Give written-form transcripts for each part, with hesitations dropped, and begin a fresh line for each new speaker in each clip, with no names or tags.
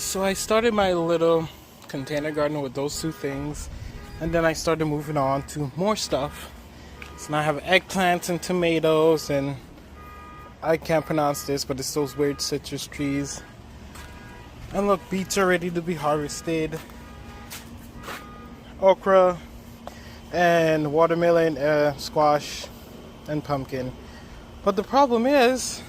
So I started my little container garden with those two things, and then I started moving on to more stuff. So now I have eggplants and tomatoes, and I can't pronounce this, but it's those weird citrus trees. And look, beets are ready to be harvested. Okra and watermelon, squash, and pumpkin. But the problem is,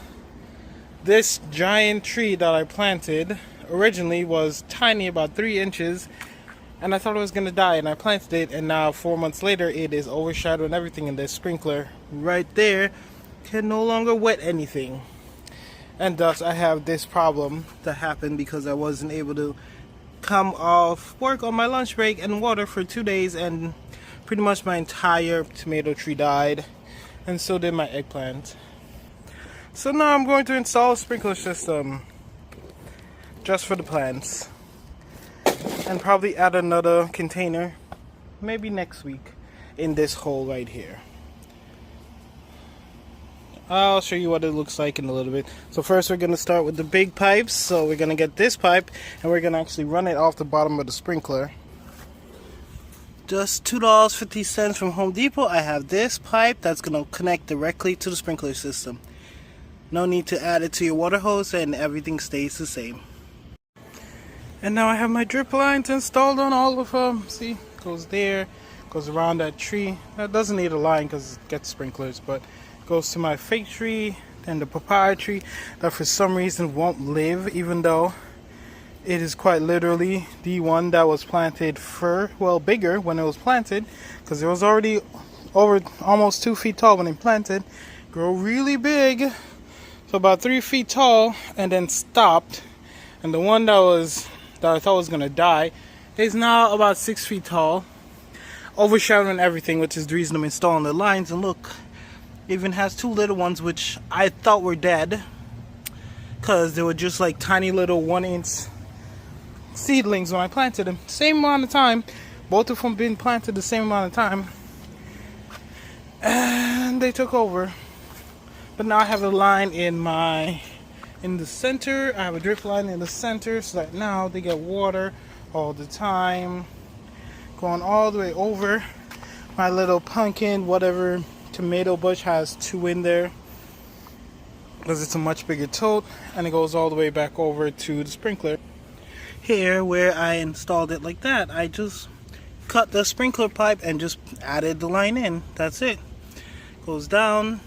this giant tree that I planted originally was tiny, about 3 inches, and I thought it was going to die, and I planted it, and now 4 months later it is overshadowing everything, and the sprinkler right there can no longer wet anything. And thus I have this problem that happened because I wasn't able to come off work on my lunch break and water for 2 days, and pretty much my entire tomato tree died, and so did my eggplant. So now I'm going to install a sprinkler system just for the plants, and probably add another container maybe next week in this hole right here. I'll show you what it looks like in a little bit. So first we're going to start with the big pipes. So we're going to get this pipe and we're going to actually run it off the bottom of the sprinkler. Just $2.50 from Home Depot. I have this pipe that's going to connect directly to the sprinkler system. No need to add it to your water hose, and everything stays the same. And now I have my drip lines installed on all of them. See, goes there, goes around that tree. That doesn't need a line because it gets sprinklers, but goes to my fig tree and the papaya tree that for some reason won't live, even though it is quite literally the one that was planted bigger when it was planted, because it was already over almost 2 feet tall when it planted. Grow really big, so about 3 feet tall, and then stopped. And the one that I thought was gonna die is now about 6 feet tall, overshadowing everything, which is the reason I'm installing the lines. And look, even has 2 little ones which I thought were dead because they were just like tiny little 1-inch seedlings when I planted them. Same amount of time, both of them been planted the same amount of time, and they took over. But now I have a line in the center. I have a drip line in the center so that now they get water all the time, going all the way over. My little pumpkin, whatever, tomato bush has 2 in there because it's a much bigger tote, and it goes all the way back over to the sprinkler. Here where I installed it like that, I just cut the sprinkler pipe and just added the line in. That's it. Goes down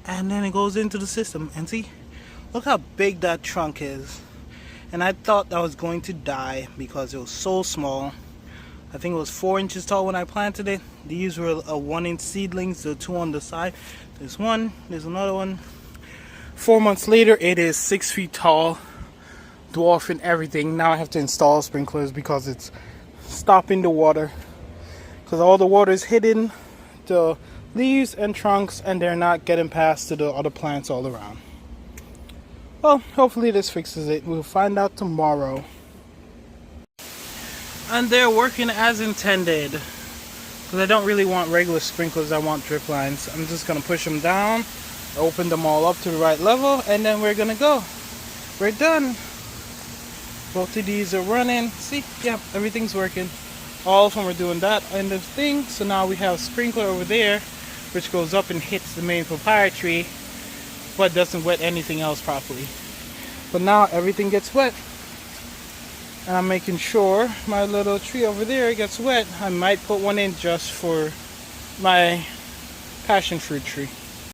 and then it goes into the system. And see, look how big that trunk is. And I thought that was going to die because it was so small. I think it was 4 inches tall when I planted it. These were a 1-inch seedlings, the 2 on the side. There's one, there's another one. 4 months later, it is 6 feet tall, dwarfing everything. Now I have to install sprinklers because it's stopping the water, because all the water is hitting the leaves and trunks, and they're not getting past to the other plants all around. Well, hopefully this fixes it. We'll find out tomorrow. And they're working as intended, because I don't really want regular sprinklers, I want drip lines. I'm just going to push them down, open them all up to the right level, and then we're going to go. We're done. Both of these are running. See, yeah, everything's working. All of them are doing that end of thing. So now we have a sprinkler over there, which goes up and hits the main papaya tree, but doesn't wet anything else properly. But now everything gets wet. And I'm making sure my little tree over there gets wet. I might put one in just for my passion fruit tree.